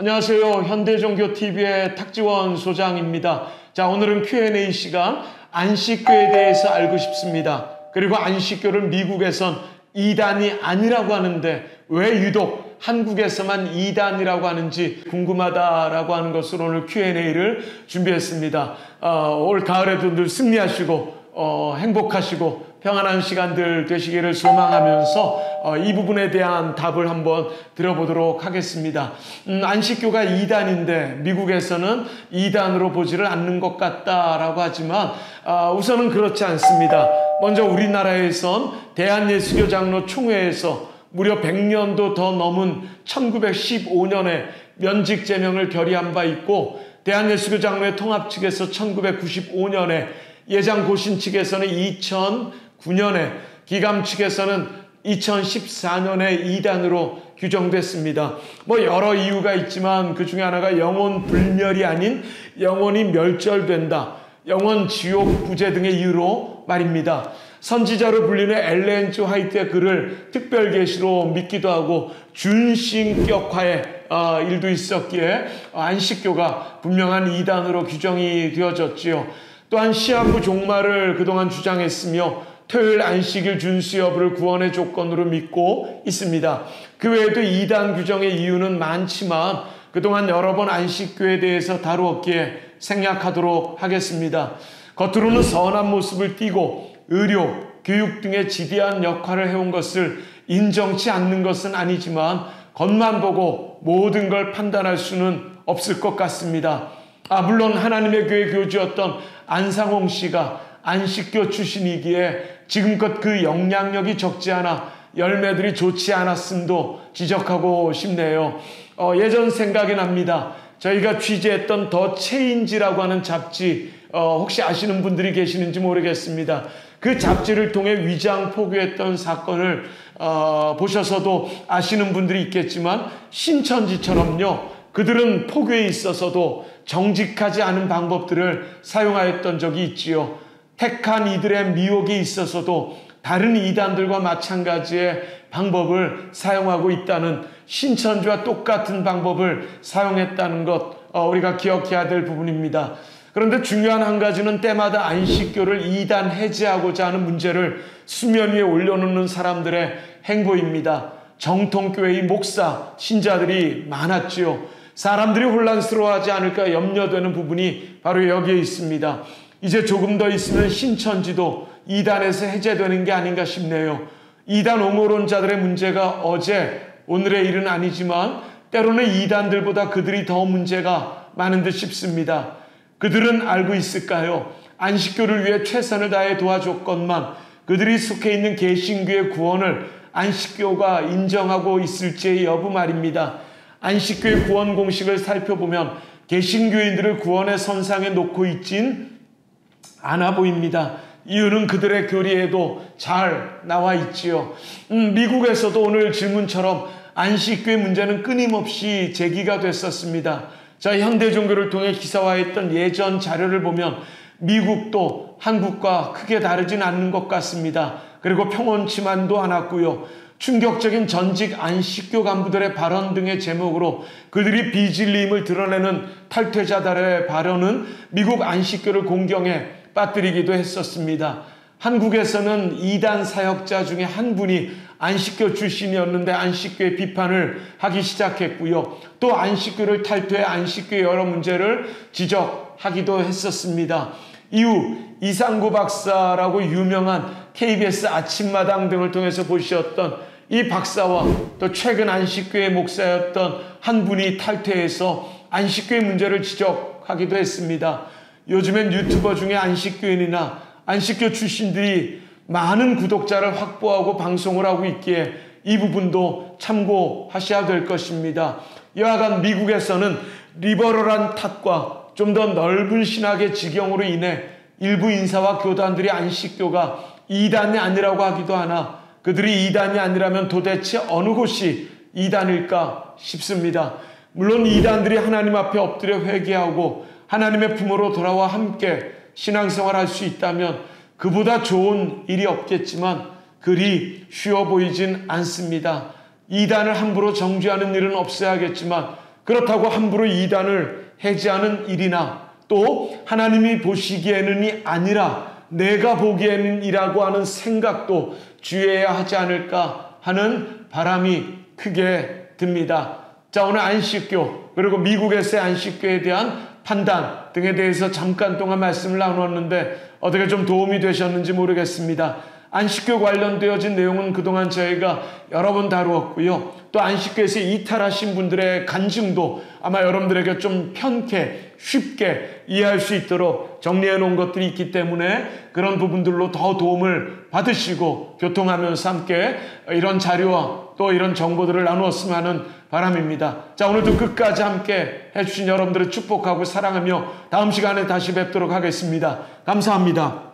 안녕하세요. 현대종교TV의 탁지원 소장입니다. 자, 오늘은 Q&A 시간, 안식교에 대해서 알고 싶습니다. 그리고 안식교를 미국에선 이단이 아니라고 하는데 왜 유독 한국에서만 이단이라고 하는지 궁금하다라고 하는 것으로 오늘 Q&A를 준비했습니다. 올 가을에도 늘 승리하시고 행복하시고 평안한 시간들 되시기를 소망하면서 이 부분에 대한 답을 한번 드려보도록 하겠습니다. 안식교가 2단인데 미국에서는 2단으로 보지를 않는 것 같다라고 하지만 우선은 그렇지 않습니다. 먼저 우리나라에선 대한예수교 장로 총회에서 무려 100년도 더 넘은 1915년에 면직 제명을 결의한 바 있고, 대한예수교 장로회 통합 측에서 1995년에, 예장 고신 측에서는 2009년에, 기감 측에서는 2014년에 2단으로 규정됐습니다. 여러 이유가 있지만 그 중에 하나가 영혼 불멸이 아닌 영혼이 멸절된다, 영혼 지옥 부재 등의 이유로 말입니다. 선지자로 불리는 엘렌 G. 화이트의 글을 특별계시로 믿기도 하고 준신격화의 일도 있었기에 안식교가 분명한 이단으로 규정이 되어졌지요. 또한 시한부 종말을 그동안 주장했으며 토요일 안식일 준수 여부를 구원의 조건으로 믿고 있습니다. 그 외에도 이단 규정의 이유는 많지만 그동안 여러 번 안식교에 대해서 다루었기에 생략하도록 하겠습니다. 겉으로는 선한 모습을 띠고 의료, 교육 등의 지대한 역할을 해온 것을 인정치 않는 것은 아니지만 겉만 보고 모든 걸 판단할 수는 없을 것 같습니다. 물론 하나님의 교회 교주였던 안상홍 씨가 안식교 출신이기에 지금껏 그 영향력이 적지 않아 열매들이 좋지 않았음도 지적하고 싶네요. 예전 생각이 납니다. 저희가 취재했던 더 체인지라고 하는 잡지, 혹시 아시는 분들이 계시는지 모르겠습니다. 그 잡지를 통해 위장 포교했던 사건을 보셔서도 아시는 분들이 있겠지만, 신천지처럼요, 그들은 포교에 있어서도 정직하지 않은 방법들을 사용하였던 적이 있지요. 택한 이들의 미혹에 있어서도 다른 이단들과 마찬가지의 방법을 사용하고 있다는, 신천지와 똑같은 방법을 사용했다는 것, 우리가 기억해야 될 부분입니다. 그런데 중요한 한 가지는 때마다 안식교를 이단 해제하고자 하는 문제를 수면 위에 올려놓는 사람들의 행보입니다. 정통교회의 목사, 신자들이 많았지요. 사람들이 혼란스러워하지 않을까 염려되는 부분이 바로 여기에 있습니다. 이제 조금 더 있으면 신천지도 이단에서 해제되는 게 아닌가 싶네요. 이단 옹호론자들의 문제가 어제 오늘의 일은 아니지만 때로는 이단들보다 그들이 더 문제가 많은 듯 싶습니다. 그들은 알고 있을까요? 안식교를 위해 최선을 다해 도와줬건만 그들이 속해 있는 개신교의 구원을 안식교가 인정하고 있을지의 여부 말입니다. 안식교의 구원 공식을 살펴보면 개신교인들을 구원의 선상에 놓고 있진 않아 보입니다. 이유는 그들의 교리에도 잘 나와 있지요. 미국에서도 오늘 질문처럼 안식교의 문제는 끊임없이 제기가 됐었습니다. 자, 현대종교를 통해 기사화했던 예전 자료를 보면 미국도 한국과 크게 다르진 않는 것 같습니다. 그리고 평온치만도 않았고요. 충격적인 전직 안식교 간부들의 발언 등의 제목으로 그들이 비진리임을 드러내는 탈퇴자들의 발언은 미국 안식교를 공경에 빠뜨리기도 했었습니다. 한국에서는 이단 사역자 중에 한 분이 안식교 출신이었는데 안식교의 비판을 하기 시작했고요. 또 안식교를 탈퇴해 안식교의 여러 문제를 지적하기도 했었습니다. 이후 이상구 박사라고 유명한 KBS 아침마당 등을 통해서 보셨던 이 박사와 또 최근 안식교의 목사였던 한 분이 탈퇴해서 안식교의 문제를 지적하기도 했습니다. 요즘엔 유튜버 중에 안식교인이나 안식교 출신들이 많은 구독자를 확보하고 방송을 하고 있기에 이 부분도 참고하셔야 될 것입니다. 여하간 미국에서는 리버럴한 탓과 좀 더 넓은 신학의 지경으로 인해 일부 인사와 교단들이 안식교가 이단이 아니라고 하기도 하나 그들이 이단이 아니라면 도대체 어느 곳이 이단일까 싶습니다. 물론 이단들이 하나님 앞에 엎드려 회개하고 하나님의 품으로 돌아와 함께 신앙생활할 수 있다면 그보다 좋은 일이 없겠지만 그리 쉬워 보이진 않습니다. 이단을 함부로 정죄하는 일은 없어야겠지만 그렇다고 함부로 이단을 해제하는 일이나 또 하나님이 보시기에는이 아니라 내가 보기에는이라고 하는 생각도 주의해야 하지 않을까 하는 바람이 크게 듭니다. 자, 오늘 안식교 그리고 미국에서의 안식교에 대한 판단 등에 대해서 잠깐 동안 말씀을 나누었는데 어떻게 좀 도움이 되셨는지 모르겠습니다. 안식교 관련되어진 내용은 그동안 저희가 여러 번 다루었고요. 또 안식교에서 이탈하신 분들의 간증도 아마 여러분들에게 좀 편케 쉽게 이해할 수 있도록 정리해 놓은 것들이 있기 때문에 그런 부분들로 더 도움을 받으시고 교통하면서 함께 이런 자료와 또 이런 정보들을 나누었으면 하는 바람입니다. 자, 오늘도 끝까지 함께 해주신 여러분들을 축복하고 사랑하며 다음 시간에 다시 뵙도록 하겠습니다. 감사합니다.